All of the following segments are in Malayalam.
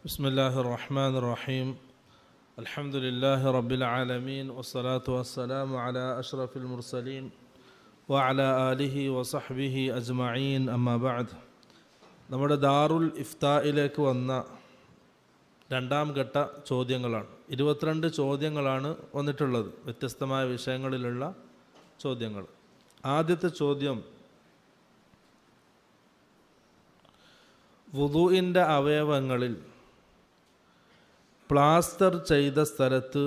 ബിസ്മില്ലാഹിർ റഹ്മാനിർ റഹീം. അൽഹംദുലില്ലാഹി റബ്ബിൽ ആലമീൻ വസ്സലാത്തു വസ്സലാമു അലാ അഷ്റഫിൽ മുർസലീൻ വഅലാ ആലിഹി വസഹ്ബിഹി അജ്മഈൻ. അമ്മാ ബഅദ്. നമ്മുടെ ദാറുൽ ഇഫ്തായിലേക്ക് വന്ന രണ്ടാം ഘട്ട ചോദ്യങ്ങളാണ്. 22 ചോദ്യങ്ങളാണ് വന്നിട്ടുള്ളത്, വ്യത്യസ്തമായ വിഷയങ്ങളിലുള്ള ചോദ്യങ്ങൾ. ആദ്യത്തെ ചോദ്യം, വുദൂഇൻ്റെ അവയവങ്ങളിൽ പ്ലാസ്റ്റർ ചെയ്ത സ്ഥലത്ത്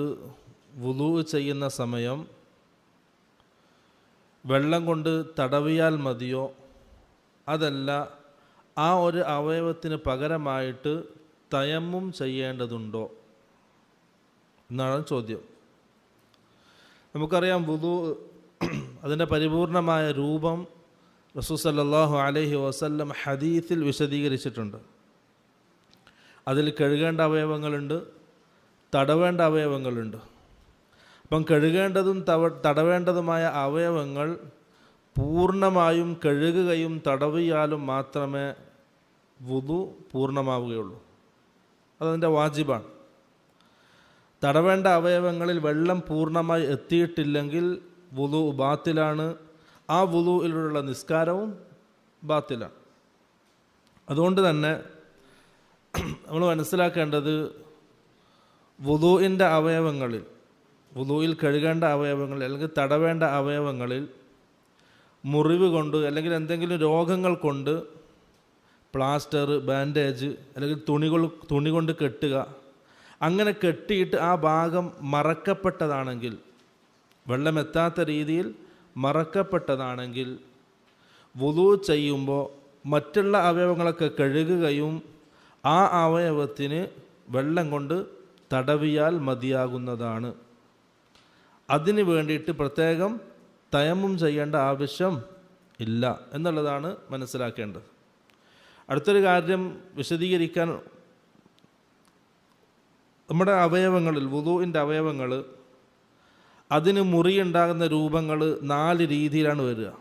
വുദൂ ചെയ്യുന്ന സമയം വെള്ളം കൊണ്ട് തടവിയാൽ മതിയോ, അതല്ല ആ ഒരു അവയവത്തിന് പകരമായിട്ട് തയമ്മും ചെയ്യേണ്ടതുണ്ടോ എന്നാണ് ചോദ്യം. നമുക്കറിയാം, വുദൂ അതിൻ്റെ പരിപൂർണമായ രൂപം റസൂൽ സല്ലല്ലാഹു അലൈഹി വസല്ലം ഹദീസിൽ വിശദീകരിച്ചിട്ടുണ്ട്. അതിൽ കഴുകേണ്ട അവയവങ്ങളുണ്ട്, തടവേണ്ട അവയവങ്ങളുണ്ട്. അപ്പം കഴുകേണ്ടതും തടവേണ്ടതുമായ അവയവങ്ങൾ പൂർണ്ണമായും കഴുകുകയും തടവിയാലും മാത്രമേ വുദൂ പൂർണ്ണമാവുകയുള്ളൂ. അതതിൻ്റെ വാജിബാണ്. തടവേണ്ട അവയവങ്ങളിൽ വെള്ളം പൂർണ്ണമായി എത്തിയിട്ടില്ലെങ്കിൽ വുദൂ ബാത്തിലാണ്. ആ വുദൂയിലുള്ള നിസ്കാരവും ബാത്തിലാണ്. അതുകൊണ്ട് തന്നെ നമ്മൾ മനസ്സിലാക്കേണ്ടത്, വുദൂഇൻ്റെ അവയവങ്ങളിൽ, വുദൂയിൽ കഴുകേണ്ട അവയവങ്ങളിൽ അല്ലെങ്കിൽ തടവേണ്ട അവയവങ്ങളിൽ മുറിവ് കൊണ്ട് അല്ലെങ്കിൽ എന്തെങ്കിലും രോഗങ്ങൾ കൊണ്ട് പ്ലാസ്റ്റർ, ബാൻഡേജ് അല്ലെങ്കിൽ തുണി കൊണ്ട് കെട്ടുക, അങ്ങനെ കെട്ടിയിട്ട് ആ ഭാഗം മറക്കപ്പെട്ടതാണെങ്കിൽ, വെള്ളമെത്താത്ത രീതിയിൽ മറക്കപ്പെട്ടതാണെങ്കിൽ, വുദൂ ചെയ്യുമ്പോൾ മറ്റുള്ള അവയവങ്ങളൊക്കെ കഴുകുകയും ആ അവയവത്തിന് വെള്ളം കൊണ്ട് തടവിയാൽ മതിയാകുന്നതാണ്. അതിന് വേണ്ടിയിട്ട് പ്രത്യേകം തയമ്മും ചെയ്യേണ്ട ആവശ്യം ഇല്ല എന്നുള്ളതാണ് മനസ്സിലാക്കേണ്ടത്. അടുത്തൊരു കാര്യം വിശദീകരിക്കാൻ, നമ്മുടെ അവയവങ്ങളിൽ, വുദൂഇൻ്റെ അവയവങ്ങൾ, അതിന് മുറിയുണ്ടാകുന്ന രൂപങ്ങൾ 4 രീതിയിലാണ് വരിക.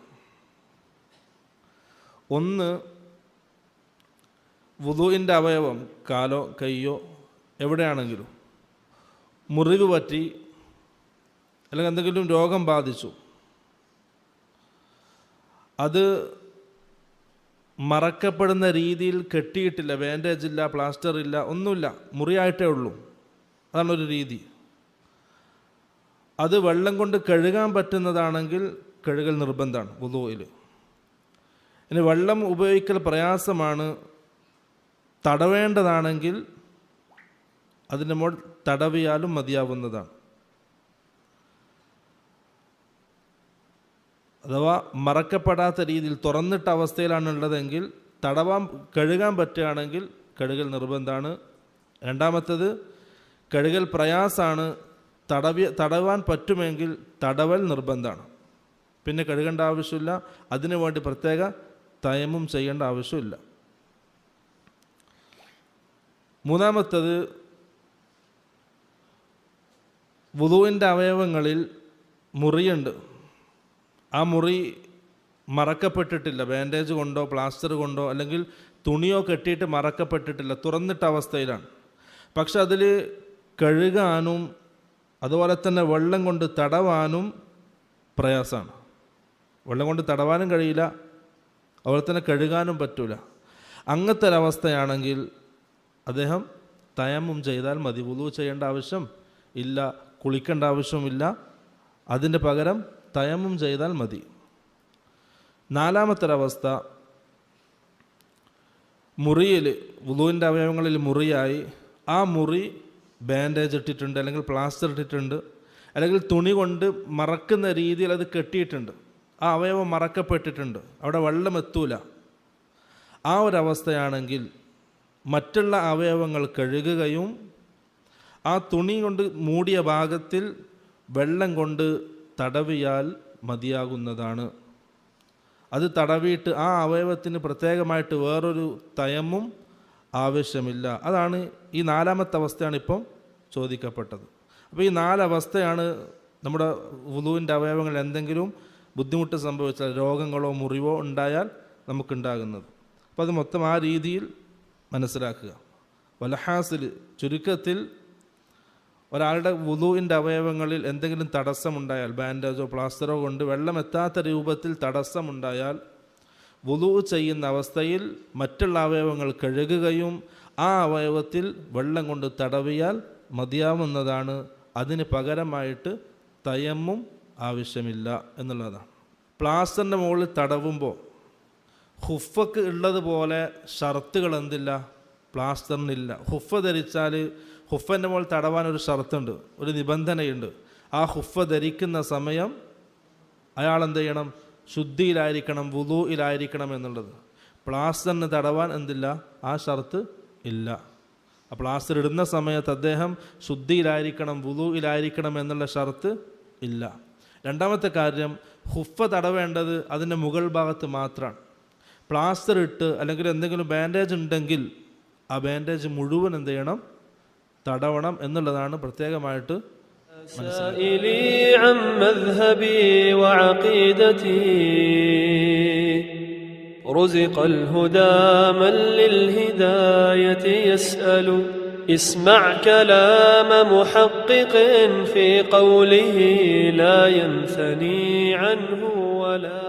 ഒന്ന്, വുദൂഇൻ്റെ അവയവം കാലോ കൈയോ എവിടെയാണെങ്കിലും മുറിവ് പറ്റി അല്ലെങ്കിൽ എന്തെങ്കിലും രോഗം ബാധിച്ചു, അത് മറക്കപ്പെടുന്ന രീതിയിൽ കെട്ടിയിട്ടില്ല, ബാൻഡേജ് ഇല്ല, പ്ലാസ്റ്റർ ഇല്ല, ഒന്നുമില്ല, മുറിയായിട്ടേ ഉള്ളൂ. അതാണൊരു രീതി. അത് വെള്ളം കൊണ്ട് കഴുകാൻ പറ്റുന്നതാണെങ്കിൽ കഴുകൽ നിർബന്ധമാണ് വുദൂഇൽ. ഇനി വെള്ളം ഉപയോഗിക്കൽ പ്രയാസമാണ്, തടവേണ്ടതാണെങ്കിൽ അതിൻ്റെ മുകൾ തടവിയാലും മതിയാവുന്നതാണ്. അഥവാ മറക്കപ്പെടാത്ത രീതിയിൽ തുറന്നിട്ട അവസ്ഥയിലാണുള്ളതെങ്കിൽ കഴുകാൻ പറ്റുകയാണെങ്കിൽ കഴുകൽ നിർബന്ധമാണ്. രണ്ടാമത്തേത്, കഴുകൽ പ്രയാസമാണ്, തടവാൻ പറ്റുമെങ്കിൽ തടവൽ നിർബന്ധമാണ്. പിന്നെ കഴുകേണ്ട ആവശ്യമില്ല, അതിനു വേണ്ടി പ്രത്യേക തയമ്മും ചെയ്യേണ്ട ആവശ്യമില്ല. മൂന്നാമത്തേത്, വുദൂഇൻ്റെ അവയവങ്ങളിൽ മുറിയുണ്ട്, ആ മുറി മറക്കപ്പെട്ടിട്ടില്ല, ബാൻഡേജ് കൊണ്ടോ പ്ലാസ്റ്റർ കൊണ്ടോ അല്ലെങ്കിൽ തുണിയോ കെട്ടിയിട്ട് മറക്കപ്പെട്ടിട്ടില്ല, തുറന്നിട്ട അവസ്ഥയിലാണ്. പക്ഷെ അതിൽ കഴുകാനും അതുപോലെ തന്നെ വെള്ളം കൊണ്ട് തടവാനും പ്രയാസമാണ്. വെള്ളം കൊണ്ട് തടവാനും കഴിയില്ല, അതുപോലെ തന്നെ കഴുകാനും പറ്റില്ല. അങ്ങനത്തെ ഒരവസ്ഥയാണെങ്കിൽ അദ്ദേഹം തയമ്മും ചെയ്താൽ മതി, വുദൂ ചെയ്യേണ്ട ആവശ്യം ഇല്ല, കുളിക്കേണ്ട ആവശ്യമില്ല, അതിൻ്റെ പകരം തയമ്മും ചെയ്താൽ മതി. നാലാമത്തെ ഒരവസ്ഥ, മുറിയിൽ, വുദൂഇൻ്റെ അവയവങ്ങളിൽ മുറിയായി, ആ മുറി ബാൻഡേജ് ഇട്ടിട്ടുണ്ട് അല്ലെങ്കിൽ പ്ലാസ്റ്റർ ഇട്ടിട്ടുണ്ട് അല്ലെങ്കിൽ തുണി കൊണ്ട് മറക്കുന്ന രീതിയിൽ അത് കെട്ടിയിട്ടുണ്ട്, ആ അവയവം മറക്കപ്പെട്ടിട്ടുണ്ട്, അവിടെ വെള്ളം എത്തൂല. ആ ഒരവസ്ഥയാണെങ്കിൽ മറ്റുള്ള അവയവങ്ങൾ കഴുകുകയും ആ തുണി കൊണ്ട് മൂടിയ ഭാഗത്തിൽ വെള്ളം കൊണ്ട് തടവിയാൽ മതിയാകുന്നതാണ്. അത് തടവിയിട്ട് ആ അവയവത്തിന് പ്രത്യേകമായിട്ട് വേറൊരു തയമ്മും ആവശ്യമില്ല. അതാണ് ഈ നാലാമത്തെ അവസ്ഥയാണ് ഇപ്പം ചോദിക്കപ്പെട്ടത്. അപ്പോൾ ഈ 4 അവസ്ഥയാണ് നമ്മുടെ വുദൂഇൻ്റെ അവയവങ്ങൾ എന്തെങ്കിലും ബുദ്ധിമുട്ട് സംഭവിച്ചാൽ, രോഗങ്ങളോ മുറിവോ ഉണ്ടായാൽ നമുക്കുണ്ടാകുന്നത്. അപ്പോൾ അത് മൊത്തം ആ രീതിയിൽ മനസ്സിലാക്കുക. വലഹാസിൽ ചുരുക്കത്തിൽ ഒരാളുടെ വുളൂഇൻ്റെ അവയവങ്ങളിൽ എന്തെങ്കിലും തടസ്സമുണ്ടായാൽ, ബാൻഡേജോ പ്ലാസ്റ്ററോ കൊണ്ട് വെള്ളം എത്താത്ത രൂപത്തിൽ തടസ്സമുണ്ടായാൽ വുളൂ ചെയ്യുന്ന അവസ്ഥയിൽ മറ്റുള്ള അവയവങ്ങൾ കഴുകുകയും ആ അവയവത്തിൽ വെള്ളം കൊണ്ട് തടവിയാൽ മതിയാവുന്നതാണ്. അതിന് പകരമായിട്ട് തയമ്മും ആവശ്യമില്ല എന്നുള്ളതാണ്. പ്ലാസ്റ്ററിൻ്റെ മുകളിൽ തടവുമ്പോൾ ഹുഫക്ക് ഉള്ളതുപോലെ ഷർത്തുകൾ എന്തില്ല, പ്ലാസ്റ്ററിനില്ല. ഹുഫ ധരിച്ചാൽ ഹുഫൻ്റെ മുകളിൽ തടവാൻ ഒരു ഷർത്തുണ്ട്, ഒരു നിബന്ധനയുണ്ട്. ആ ഹുഫ ധരിക്കുന്ന സമയം അയാൾ എന്ത് ചെയ്യണം, ശുദ്ധിയിലായിരിക്കണം, വുളൂഇലായിരിക്കണം എന്നുള്ളത്. പ്ലാസ്റ്ററിന് തടവാൻ എന്തില്ല, ആ ഷർത്ത് ഇല്ല. ആ പ്ലാസ്റ്റർ ഇടുന്ന സമയത്ത് അദ്ദേഹം ശുദ്ധിയിലായിരിക്കണം, വുളൂഇലായിരിക്കണം എന്നുള്ള ഷർത്ത് ഇല്ല. രണ്ടാമത്തെ കാര്യം, ഹുഫ തടവേണ്ടത് അതിൻ്റെ മുകൾ ഭാഗത്ത് മാത്രമാണ്. പ്ലാസ്റ്റർ ഇട്ട് അല്ലെങ്കിൽ എന്തെങ്കിലും ബാൻഡേജ് ഉണ്ടെങ്കിൽ ആ ബാൻഡേജ് മുഴുവൻ എന്ത് ചെയ്യണം, തടവണം എന്നുള്ളതാണ് പ്രത്യേകമായിട്ട് رزق الهدى من للهداية يسأل اسمع كلام محقق في قوله لا ينثني عنه ولا